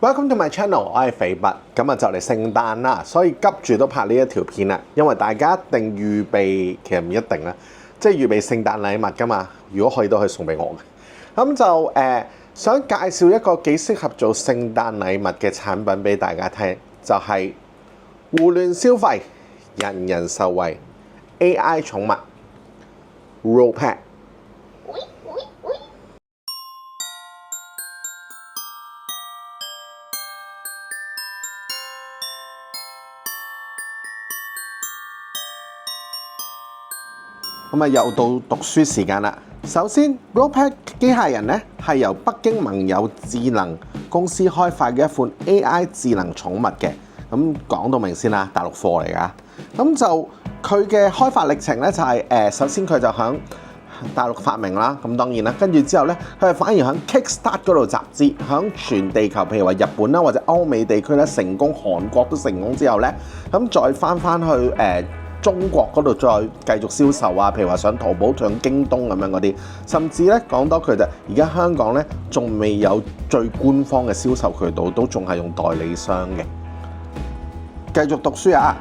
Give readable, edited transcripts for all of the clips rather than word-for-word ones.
Welcome to my channel， 我係肥拔，咁啊就嚟聖誕啦，所以急住都拍呢一條片啦，因為大家一定預備，其實唔一定啦，即係預備聖誕禮物噶嘛。如果可以都可以送俾我嘅，咁就想介紹一個幾適合做聖誕禮物嘅產品俾大家聽，就係互聯消費，人人受惠 AI 寵物 RollPet。咁啊，又到讀書時間啦。首先 RollPet 機械人咧係由北京盟友智能公司開發嘅一款 AI 智能寵物嘅。咁講到明先啦，大陸貨嚟㗎。咁就佢嘅開發歷程咧就係首先佢就響大陸發明啦，咁當然啦，跟住之後咧佢係反而響 Kickstart 嗰度集資，響全地球譬如話日本啦或者歐美地區咧成功，韓國都成功之後咧，咁再翻去中國嗰度再繼續銷售啊，譬如話上淘寶、上京東咁樣嗰啲，甚至咧講多佢就而家香港咧仲未有最官方嘅銷售渠道，都仲係用代理商嘅。繼續讀書啊！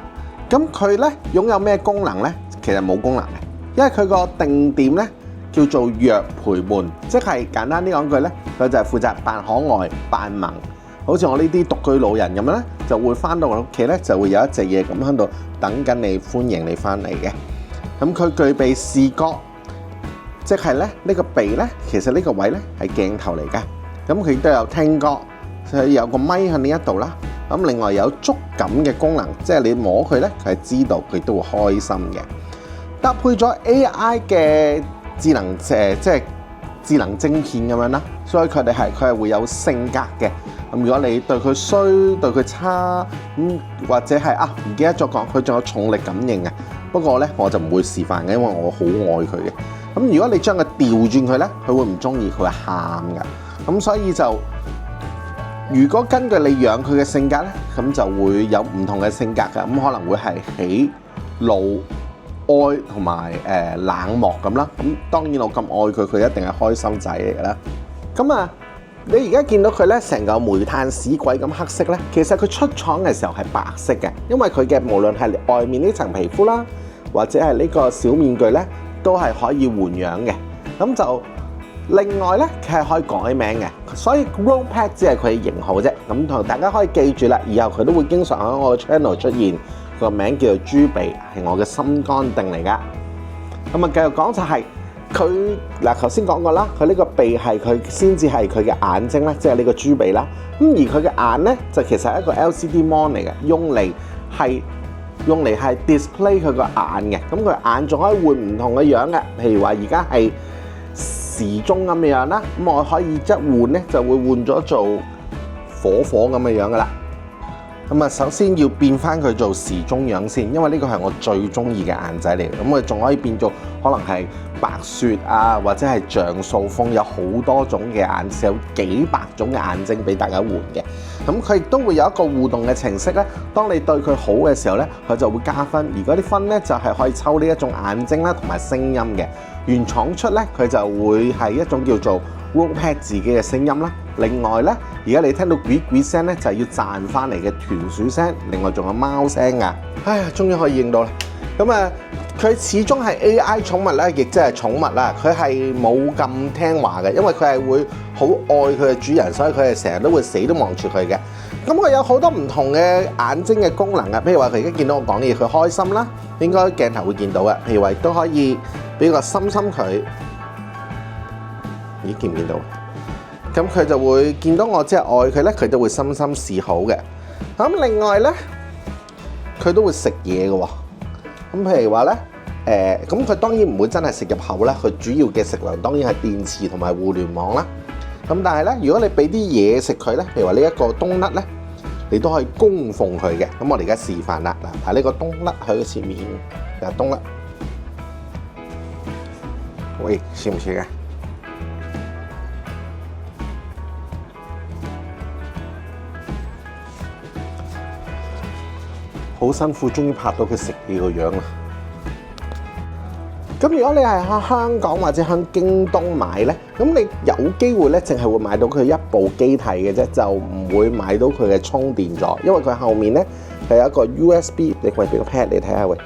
咁佢咧擁有咩功能咧？其實冇功能嘅，因為佢個定點咧叫做弱陪伴，即係簡單啲講句咧，佢就係負責扮可愛、扮萌。好似我呢啲獨居老人咁樣咧，就會翻到我屋企咧，就會有一隻嘢咁喺度等緊你，歡迎你翻嚟嘅。咁佢具備視覺，即係咧呢個鼻咧，其實呢個位咧係鏡頭嚟㗎。咁佢亦都有聽覺，佢有個咪喺呢一度啦。咁另外有觸感嘅功能，即係你摸佢咧，佢係知道佢都會開心嘅。搭配咗 AI 嘅智能即係智能晶片咁樣啦，所以佢係會有性格嘅。咁如果你對佢衰、對佢差，或者係唔記得咗講，佢仲有重力感應嘅。不過咧我就唔會示範嘅，因為我好愛佢嘅。咁如果你將佢調轉佢咧，佢會唔中意，佢會喊㗎。咁所以就如果根據你養佢嘅性格咧，咁就會有唔同嘅性格㗎。咁可能會係喜、怒、愛同埋冷漠咁啦。咁當然我咁愛佢，佢一定係開心仔嚟㗎啦。咁你而家見到佢咧，成個煤炭屎鬼咁黑色咧，其實佢出廠嘅時候係白色嘅，因為佢嘅無論係外面呢層皮膚啦，或者係呢個小面具咧，都係可以換樣嘅。咁就另外咧，佢係可以改名嘅，所以 RollPet 只係佢嘅型號啫。咁同大家可以記住啦，以後佢都會經常喺我嘅 channel 出現。個名叫做豬鼻，係我嘅心肝定嚟㗎。咁繼續講就係佢嗱，頭先講過啦，佢呢個鼻係佢先至係佢嘅眼睛啦，即係呢個豬鼻啦。咁而佢嘅眼咧，就其實係一個 LCD mon 嚟嘅，用嚟係 display 佢個眼嘅。咁佢眼仲可以換唔同嘅樣嘅，譬如話而家係時鐘咁嘅樣啦，咁我可以一換咧就會換咗做火咁嘅樣噶啦。咁首先要變翻佢做時鐘樣先，因為呢個係我最中意嘅眼仔嚟嘅。咁佢仲可以變做可能係白雪啊，或者係像素風，有好多種嘅眼色，有幾百種嘅眼睛俾大家換嘅。咁佢亦都會有一個互動嘅程式咧。當你對佢好嘅時候咧，佢就會加分。而嗰啲分咧就係可以抽呢一種眼睛啦，同埋聲音嘅。原廠出咧，佢就會係一種叫做RollPet 自己嘅聲音啦。另外咧，而家你聽到咇咇聲咧，就係要賺翻嚟嘅豚鼠聲。另外仲有貓聲㗎。哎呀，終於可以應到啦！咁佢始終係 AI 寵物咧，亦即係寵物啦。佢係冇咁聽話嘅，因為佢係會好愛佢嘅主人，所以佢係成日都會死都望住佢嘅。咁佢有好多唔同嘅眼睛嘅功能啊，譬如話佢而家見到我講嘢，佢開心啦，應該鏡頭會見到嘅。譬如話都可以俾個心心佢，咦，見唔見到？咁佢就會見到我即係愛佢咧，佢都會深深示好嘅。咁另外咧，佢都會食嘢嘅喎。咁譬如話咧，咁佢當然唔會真係食入口啦。佢主要嘅食糧當然係電池同埋互聯網啦。咁但係咧，如果你俾啲嘢食佢咧，譬如話呢一個冬甩咧，你都可以供奉佢嘅。咁我哋而家示範啦。嗱，睇呢個冬甩喺佢前面，嗱，冬甩，喂，似唔似嘅？好辛苦，終於拍到佢食嘢個樣啦！咁如果你係喺香港或者喺京東買呢，咁你有機會呢，淨係會買到佢一部機體嘅啫，就唔會買到佢嘅充電座，因為佢後面呢係有一個 USB， 你可以俾個 pad 你睇下喂，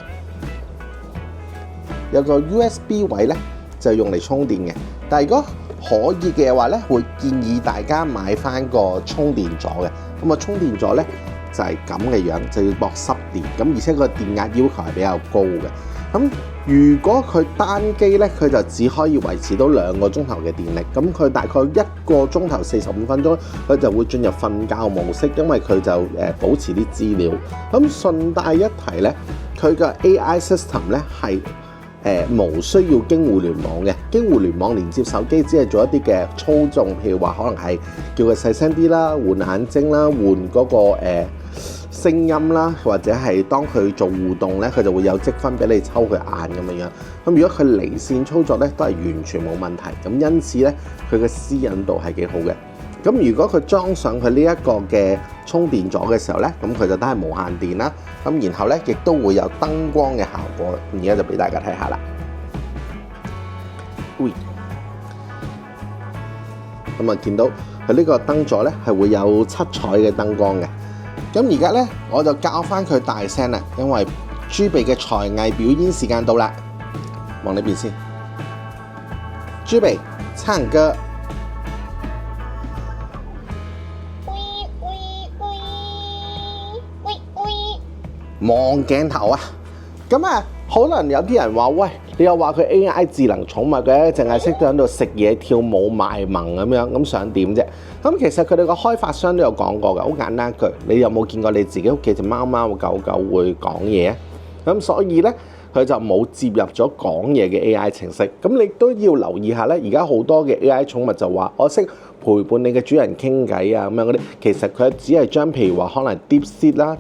有個 USB 位呢，就用嚟充電嘅。但係如果可以嘅話呢，會建議大家買翻個充電座嘅。咁啊，充電座呢，就係咁嘅樣，就要駁濕電，咁而且個電壓要求係比較高嘅。咁如果佢單機咧，佢就只可以維持到2個鐘頭嘅電力。咁佢大概1個鐘頭45分鐘，佢就會進入瞓覺模式，因為佢就保持啲資料。咁順帶一提咧，佢嘅 AI system 咧係無需要經互聯網嘅，經互聯網連接手機，只係做一啲嘅操縱，譬如話可能係叫佢細聲啲啦，換眼睛啦，換嗰個聲音啦，或者係當佢做互動咧，佢就會有積分俾你抽佢眼咁樣樣。咁如果佢離線操作咧，都係完全冇問題。咁因此咧，佢嘅私隱度係幾好嘅。咁如果佢裝上佢呢一個嘅充電座嘅時候咧，咁佢就都係無限電啦。咁然後咧，亦都會有燈光嘅效果。而家就俾大家睇下啦。咁啊，見到佢呢個燈座咧係會有7彩嘅燈光嘅。咁而家咧，我就教翻佢大聲啦，因為豬鼻嘅才藝表演時間到啦。望呢邊先，豬鼻唱歌。望鏡頭啊！咁啊，可能有啲人話：喂，你又話佢 AI 智能寵物嘅，淨係識得喺度食嘢、跳舞、賣萌咁樣，咁想點啫？咁其實佢哋個開發商都有講過㗎，好簡單一句，你有冇見過你自己屋企隻貓貓狗狗會講嘢啊？咁所以咧，佢就冇接入咗講嘢嘅 AI 程式。咁你都要留意下咧，而家好多嘅 AI 寵物就話我識陪伴你嘅主人傾偈啊咁樣嗰啲，其實佢只係將譬如話可能 DeepSeek 啦、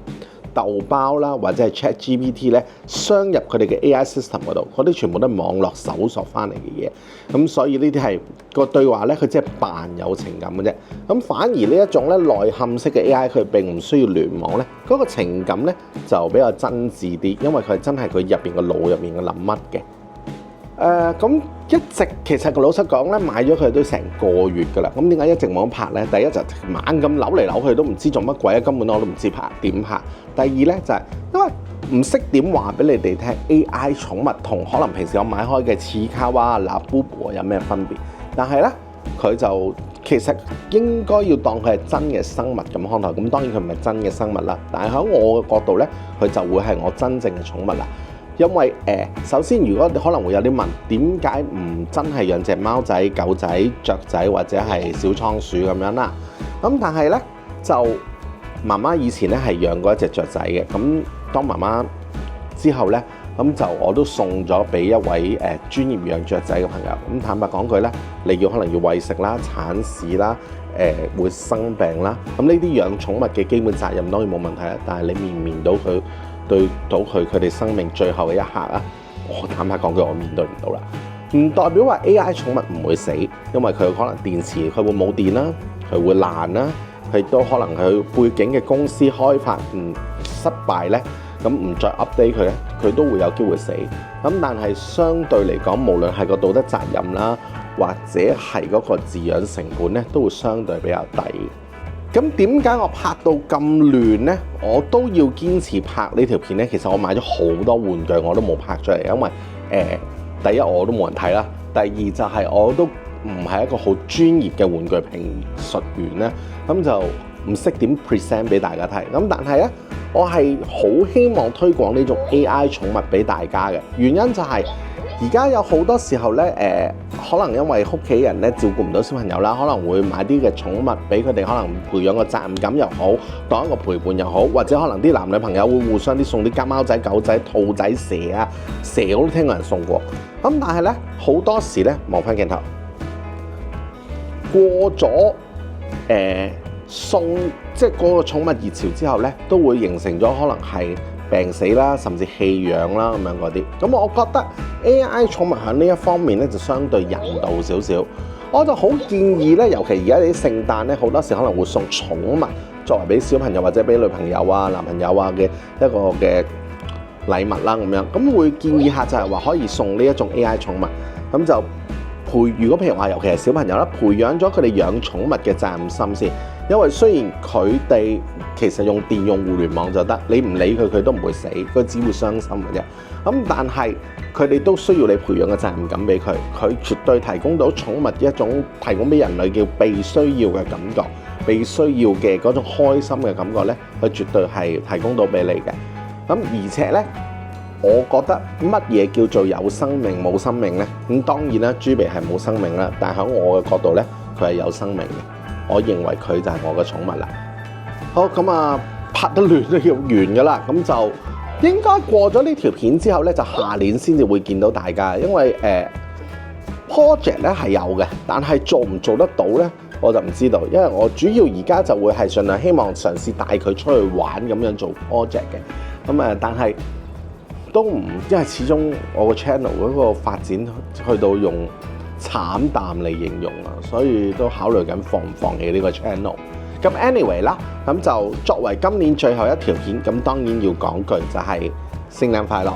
豆包啦，或者係 ChatGPT 咧，鑲入佢哋嘅 AI system 嗰度，嗰啲全部都係網絡搜索翻嚟嘅嘢。咁所以呢啲係個對話咧，佢只係扮有情感嘅啫。咁反而呢一種咧內嵌式嘅 AI，佢並唔需要聯網咧，嗰個情感咧就比較真摯啲，因為佢係真係佢入邊個腦入面嘅諗乜嘅。咁一直其實個老實講咧，買咗佢都成個月㗎啦。咁點解一直冇拍咧？第一就猛咁扭嚟扭去都唔知做乜鬼啊，根本我都唔知拍點拍。第二咧就係因為唔識點話俾你哋聽 AI 寵物同可能平時我買開嘅次卡哇、拉布布有咩分別？但係咧佢就其實應該要當佢係真嘅生物咁看待。咁當然佢唔係真嘅生物啦，但係喺我嘅角度咧，佢就會係我真正嘅寵物啦。因為首先如果你可能會有啲問，點解唔真係養隻貓仔、狗仔、雀仔或者係小倉鼠咁樣啦？咁但係咧就媽媽以前咧係養過一隻雀仔嘅。咁當媽媽之後咧，咁就我都送咗俾一位專業養雀仔嘅朋友。咁坦白講句咧，你可能要餵食啦、鏟屎啦、會生病啦。咁呢啲養寵物嘅基本責任當然冇問題啦，但係你面唔面到佢？對到佢哋生命最後嘅一刻啊，我坦白講句，我面對唔到啦。唔代表話 AI 寵物唔會死，因為佢可能電池佢會冇電啦，佢會爛啦，佢都可能佢背景嘅公司開發唔失敗咧，咁唔再 update 佢咧，佢都會有機會死。咁但係相對嚟講，無論係個道德責任啦，或者係嗰個飼養成本咧，都會相對比較低。咁點解我拍到咁亂呢？我都要堅持拍呢條片呢。其實我買咗好多玩具，我都冇拍出嚟，因為第一我都冇人睇啦，第二就係我都唔係一個好專業嘅玩具評述員咧，咁就唔識點 present 俾大家睇。咁但係呢，我係好希望推廣呢種 AI 寵物俾大家嘅原因就係而家有好多時候咧，可能因為屋企人咧照顧唔到小朋友啦，可能會買啲嘅寵物俾佢哋，可能培養個責任感又好，當一個陪伴又好，或者可能啲男女朋友會互相啲送啲家貓仔、狗仔、兔仔、蛇啊，蛇我都聽過人送過。咁但係咧好多時咧望翻鏡頭，過咗送即係嗰個寵物熱潮之後咧，都會形成咗可能係病死啦，甚至棄養啦咁樣嗰啲。咁我覺得 AI 寵物喺呢一方面咧就相對人道少少。我就好建議咧，尤其而家啲聖誕咧，好多時可能會送寵物作為俾小朋友或者俾女朋友啊、男朋友啊嘅一個嘅禮物啦咁樣，咁會建議下就係話可以送呢一種 AI 寵物，咁就如果譬如話尤其係小朋友啦，培養咗佢哋養寵物嘅責任心先，因為雖然佢哋其實用電用互聯網就得，你唔理佢佢都唔會死，佢只會傷心嘅啫。咁但係佢哋都需要你培養嘅責任感俾佢，佢絕對提供到寵物一種提供俾人類叫被需要嘅感覺，被需要嘅嗰種開心嘅感覺咧，佢絕對係提供到俾你嘅。咁而且咧，我覺得乜嘢叫做有生命冇生命咧？咁當然啦，豬鼻係冇生命啦，但係喺我嘅角度咧，佢係有生命嘅。我認為佢就係我嘅寵物啦。好，咁啊，拍得亂都要完㗎啦，咁就應該過咗呢條片之後咧，就下年先至會見到大家，因為project 咧係有嘅，但係做唔做得到咧，我就唔知道，因為我主要而家就會係盡量希望嘗試帶佢出去玩咁樣做 project 嘅，咁但係都唔，因為始終我個 channel 嗰個發展去到用慘淡嚟形容啊，所以都考慮緊放唔放棄呢個 channel。咁 anyway 啦，咁就作為今年最後一條片，咁當然要講句就係聖誕快樂，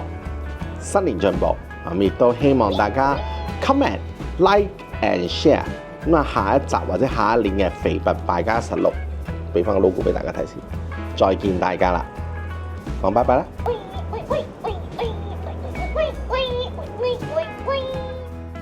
新年進步。咁亦都希望大家 comment、like and share。咁啊，下一集或者下一年嘅肥拔敗家實錄，俾翻個 logo 俾大家睇先。再見大家啦，講拜拜啦。